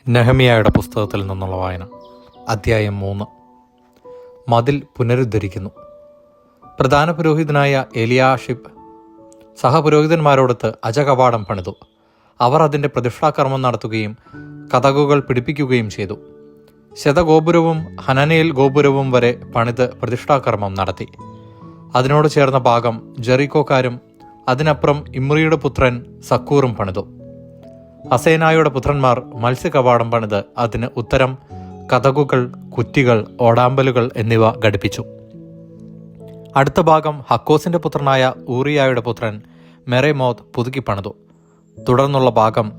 നെഹമ്യായുടെ പുസ്തകത്തിൽ നിന്നുള്ള വായന. അധ്യായം 3. മതിൽ പുനരുദ്ധരിക്കുന്നു. പ്രധാന പുരോഹിതനായ എലിയാഷിബ് സഹപുരോഹിതന്മാരോടൊത്ത് അജകവാടം പണിതു. അവർ അതിൻ്റെ പ്രതിഷ്ഠാകർമ്മം നടത്തുകയും കതകുകൾ പിടിപ്പിക്കുകയും ചെയ്തു. ശതഗോപുരവും ഹനനേൽ ഗോപുരവും വരെ പണിത് പ്രതിഷ്ഠാകർമ്മം നടത്തി. അതിനോട് ചേർന്ന ഭാഗം ജെറിക്കോക്കാരും അതിനപ്പുറം ഇമ്രിയുടെ പുത്രൻ സക്കൂറും പണിതു. അസേനായുടെ പുത്രന്മാർ മത്സ്യകവാടം പണിത് അതിന് ഉത്തരം കതകുകൾ, കുറ്റികൾ, ഓടാമ്പലുകൾ എന്നിവ ഘടിപ്പിച്ചു. അടുത്ത ഭാഗം ഹക്കോസിന്റെ പുത്രനായ ഊറിയായുടെ പുത്രൻ മെറേമോത്ത് പുതുക്കി പണിതു. തുടർന്നുള്ള ഭാഗം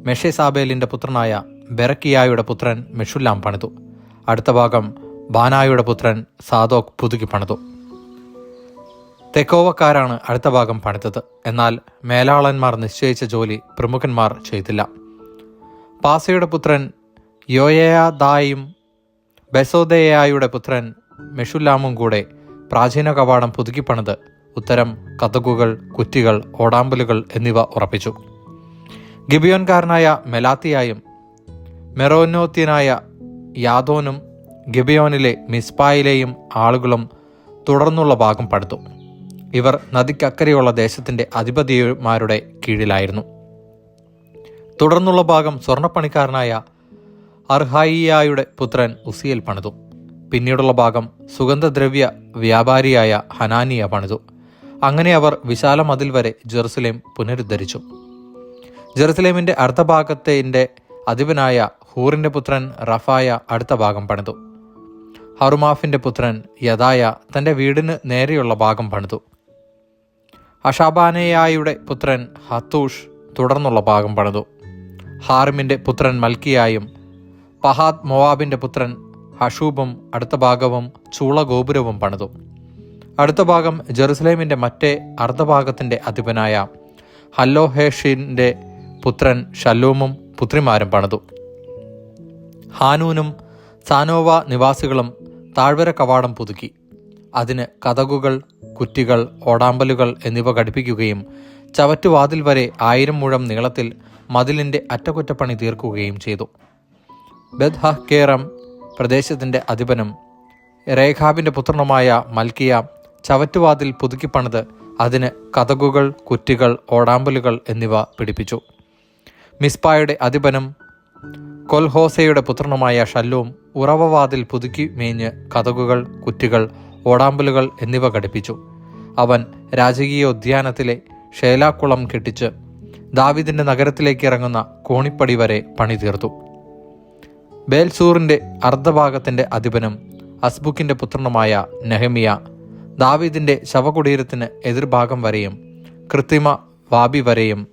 മെഷേസാബേലിന്റെ പുത്രനായ ബെറക്കിയായുടെ പുത്രൻ മെഷുല്ലാം പണിതു. അടുത്ത ഭാഗം ബാനായുടെ പുത്രൻ സാദോക്ക് പുതുക്കി പണിതു. തെക്കോവക്കാരാണ് അടുത്ത ഭാഗം പണിതത്. എന്നാൽ മേലാളന്മാർ നിശ്ചയിച്ച ജോലി പ്രമുഖന്മാർ ചെയ്തില്ല. പാസയുടെ പുത്രൻ യോയദായും ബെസോദയായുടെ പുത്രൻ മെഷുല്ലാമും കൂടെ പ്രാചീന കവാടം പുതുക്കിപ്പണിത് ഉത്തരം കതകുകൾ, കുറ്റികൾ, ഓടാമ്പലുകൾ എന്നിവ ഉറപ്പിച്ചു. ഗിബിയോൻകാരനായ മെലാത്തിയായും മെറോനോത്യനായ യാദോനും ഗിബിയോനിലെ മിസ്പായിലെയും ആളുകളും തുടർന്നുള്ള ഭാഗം പണിതു. ഇവർ നദിക്കക്കരെയുള്ള ദേശത്തിന്റെ അധിപതിമാരുടെ കീഴിലായിരുന്നു. തുടർന്നുള്ള ഭാഗം സ്വർണ്ണപ്പണിക്കാരനായ അർഹായിയായുടെ പുത്രൻ ഉസിയേൽ പണിതു. പിന്നീടുള്ള ഭാഗം സുഗന്ധദ്രവ്യ വ്യാപാരിയായ ഹനാനിയ പണിതു. അങ്ങനെ അവർ വിശാല മതിൽ വരെ ജെറുസലേം പുനരുദ്ധരിച്ചു. ജെറുസലേമിന്റെ അർദ്ധഭാഗത്തിന്റെ അധിപനായ ഹൂറിന്റെ പുത്രൻ റഫായ അടുത്ത ഭാഗം പണിതു. ഹറുമാഫിന്റെ പുത്രൻ യദായ തന്റെ വീടിന് നേരെയുള്ള ഭാഗം പണിതു. അഷാബാനയായുടെ പുത്രൻ ഹത്തൂഷ് തുടർന്നുള്ള ഭാഗം പണിതു. ഹാറിമിന്റെ പുത്രൻ മൽക്കിയായും പഹാദ് മോവാബിന്റെ പുത്രൻ ഹഷൂബും അടുത്ത ഭാഗവും ചൂളഗോപുരവും പണിതു. അടുത്ത ഭാഗം ജെറുസലേമിന്റെ മറ്റേ അർദ്ധഭാഗത്തിന്റെ അധിപനായ ഹല്ലോഹേഷിന്റെ പുത്രൻ ഷല്ലൂമും പുത്രിമാരും പണിതു. ഹാനൂനും സാനോവ നിവാസികളും താഴ്വര കവാടം പുതുക്കി. അതിന് കതകുകൾ, കുറ്റികൾ, ഓടാമ്പലുകൾ എന്നിവ ഘടിപ്പിക്കുകയും ചവറ്റുവാതിൽ വരെ 1000 മുഴം നീളത്തിൽ മതിലിന്റെ അറ്റകുറ്റപ്പണി തീർക്കുകയും ചെയ്തു. ബെത്ഹക്കേറം പ്രദേശത്തിന്റെ അധിപനും രേഖാബിന്റെ പുത്രനുമായ മൽക്കിയ ചവറ്റുവാതിൽ പുതുക്കിപ്പണിത് അതിന് കതകുകൾ, കുറ്റികൾ, ഓടാമ്പലുകൾ എന്നിവ പിടിപ്പിച്ചു. മിസ്പായുടെ അധിപനും കൊൽഹോസയുടെ പുത്രനുമായ ഷല്ലൂം ഉറവവാതിൽ പുതുക്കി മേഞ്ഞ് കതകുകൾ, കുറ്റികൾ, ഓടാമ്പലുകൾ എന്നിവ ഘടിപ്പിച്ചു. അവൻ രാജകീയ ഉദ്യാനത്തിലെ ഷേലാക്കുളം കെട്ടിച്ച് ദാവീദിന്റെ നഗരത്തിലേക്ക് ഇറങ്ങുന്ന കോണിപ്പടി വരെ പണി തീർത്തു. ബേൽസൂറിന്റെ അർദ്ധഭാഗത്തിന്റെ അധിപനും അസ്ബുക്കിന്റെ പുത്രനുമായ നെഹമ്യ ദാവീദിന്റെ ശവകുടീരത്തിന് എതിർഭാഗം വരെയും കൃത്രിമ വാബി വരെയും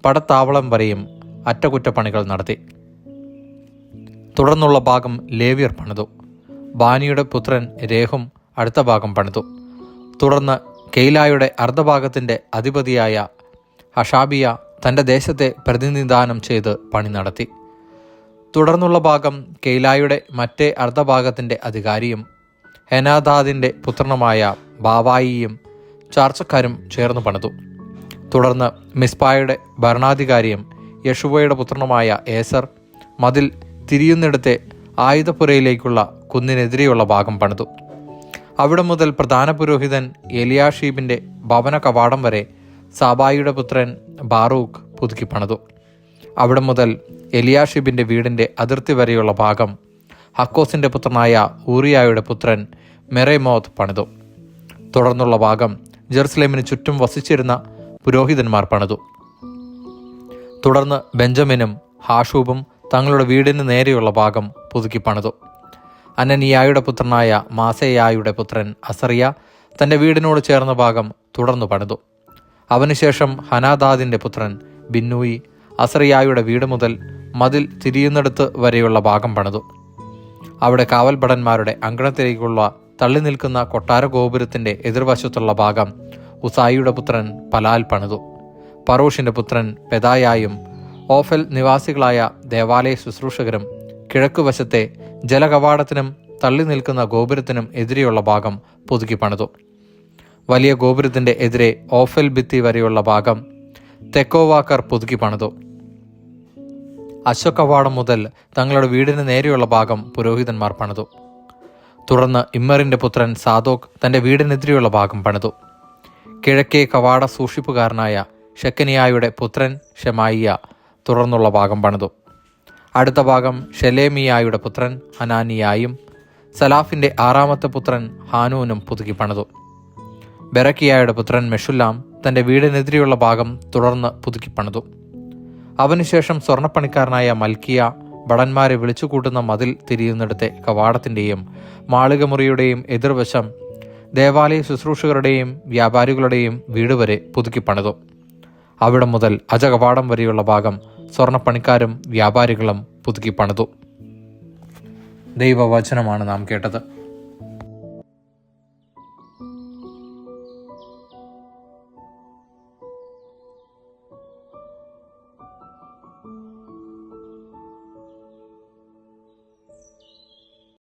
പടത്താവളം വരെയും അറ്റകുറ്റപ്പണികൾ നടത്തി. തുടർന്നുള്ള ഭാഗം ലേവ്യർ പണിതു. ബാനിയുടെ പുത്രൻ രേഹും അടുത്ത ഭാഗം പണിതു. തുടർന്ന് കെയിലായുടെ അർദ്ധഭാഗത്തിന്റെ അധിപതിയായ ഹഷാബിയ തന്റെ ദേശത്തെ പ്രതിനിധാനം ചെയ്ത് പണി നടത്തി. തുടർന്നുള്ള ഭാഗം കെയിലായുടെ മറ്റേ അർദ്ധഭാഗത്തിന്റെ അധികാരിയും ഹെനാദാദിന്റെ പുത്രനുമായ ബാവായിയും ചാർച്ചക്കാരും ചേർന്ന് പണിതു. തുടർന്ന് മിസ്പായുടെ ഭരണാധികാരിയും യശുവയുടെ പുത്രനുമായ ഏസർ മതിൽ തിരിയുന്നിടത്തെ ആയുധപ്പുരയിലേക്കുള്ള കുന്നിനെതിരെയുള്ള ഭാഗം പണിതു. അവിടെ മുതൽ പ്രധാന പുരോഹിതൻ എലിയാഷീബിന്റെ ഭവന കവാടം വരെ സാബായിയുടെ പുത്രൻ ബാറൂഖ് പുതുക്കി പണിതു. അവിടെ മുതൽ എലിയാഷിബിന്റെ വീടിന്റെ അതിർത്തി വരെയുള്ള ഭാഗം ഹക്കോസിന്റെ പുത്രനായ ഊറിയായുടെ പുത്രൻ മെറേമോത്ത് പണിതു. തുടർന്നുള്ള ഭാഗം ജെറുസലേമിന് ചുറ്റും വസിച്ചിരുന്ന പുരോഹിതന്മാർ പണിതു. തുടർന്ന് ബെഞ്ചമിനും ഹാഷൂബും തങ്ങളുടെ വീടിന് നേരെയുള്ള ഭാഗം പുതുക്കി പണിതു. അനനിയായുടെ പുത്രനായ മാസേയായുടെ പുത്രൻ അസറിയ തന്റെ വീടിനോട് ചേർന്ന ഭാഗം തുടർന്നു പണിതു. അവനുശേഷം ഹനാദാദിന്റെ പുത്രൻ ബിന്നൂയി അസറിയായുടെ വീട് മുതൽ മതിൽ തിരിയുന്നിടത്ത് വരെയുള്ള ഭാഗം പണിതു. അവിടെ കാവൽഭടന്മാരുടെ അങ്കണത്തിലേക്കുള്ള തള്ളി നിൽക്കുന്ന കൊട്ടാര ഗോപുരത്തിന്റെ എതിർവശത്തുള്ള ഭാഗം ഉസായിയുടെ പുത്രൻ പലാൽ പണിതു. പറോഷിന്റെ പുത്രൻ പെദായായും ഓഫൽ നിവാസികളായ ദേവാലയ ശുശ്രൂഷകരും കിഴക്കുവശത്തെ ജലകവാടത്തിനും തള്ളി നിൽക്കുന്ന ഗോപുരത്തിനും എതിരെയുള്ള ഭാഗം പുതുക്കി പണിതു. വലിയ ഗോപുരത്തിന്റെ എതിരെ ഓഫൽ ഭിത്തി വരെയുള്ള ഭാഗം തെക്കോവാക്കർ പുതുക്കി പണിതു. അശ്വകവാടം മുതൽ തങ്ങളുടെ വീടിന് നേരെയുള്ള ഭാഗം പുരോഹിതന്മാർ പണിതു. തുടർന്ന് ഇമ്മറിൻ്റെ പുത്രൻ സാദോക്ക് തൻ്റെ വീടിനെതിരെയുള്ള ഭാഗം പണിതു. കിഴക്കേ കവാട സൂക്ഷിപ്പുകാരനായ ഷെക്കനിയായുടെ പുത്രൻ ഷെമായിയ തുടർന്നുള്ള ഭാഗം പണിതു. അടുത്ത ഭാഗം ഷെലേമിയായുടെ പുത്രൻ ഹനാനിയായും സലാഫിൻ്റെ 6ാമത്തെ പുത്രൻ ഹാനൂനും പുതുക്കി പണിതു. ബെറക്കിയായുടെ പുത്രൻ മെഷുല്ലാം തൻ്റെ വീടിനെതിരെയുള്ള ഭാഗം തുടർന്ന് പുതുക്കി പണിതു. അവനുശേഷം സ്വർണ്ണപ്പണിക്കാരനായ മൽക്കിയ ഭടന്മാരെ വിളിച്ചുകൂട്ടുന്ന മതിൽ തിരിയുന്നിടത്തെ കവാടത്തിൻ്റെയും മാളികമുറിയുടെയും എതിർവശം ദേവാലയ ശുശ്രൂഷകരുടെയും വ്യാപാരികളുടെയും വീട് വരെ പുതുക്കി പണിതു. അവിടെ മുതൽ അജകവാടം വരെയുള്ള ഭാഗം സ്വർണ്ണപ്പണിക്കാരും വ്യാപാരികളും പുതുക്കി പണിതു. ദൈവവചനമാണ് നാം കേട്ടത്.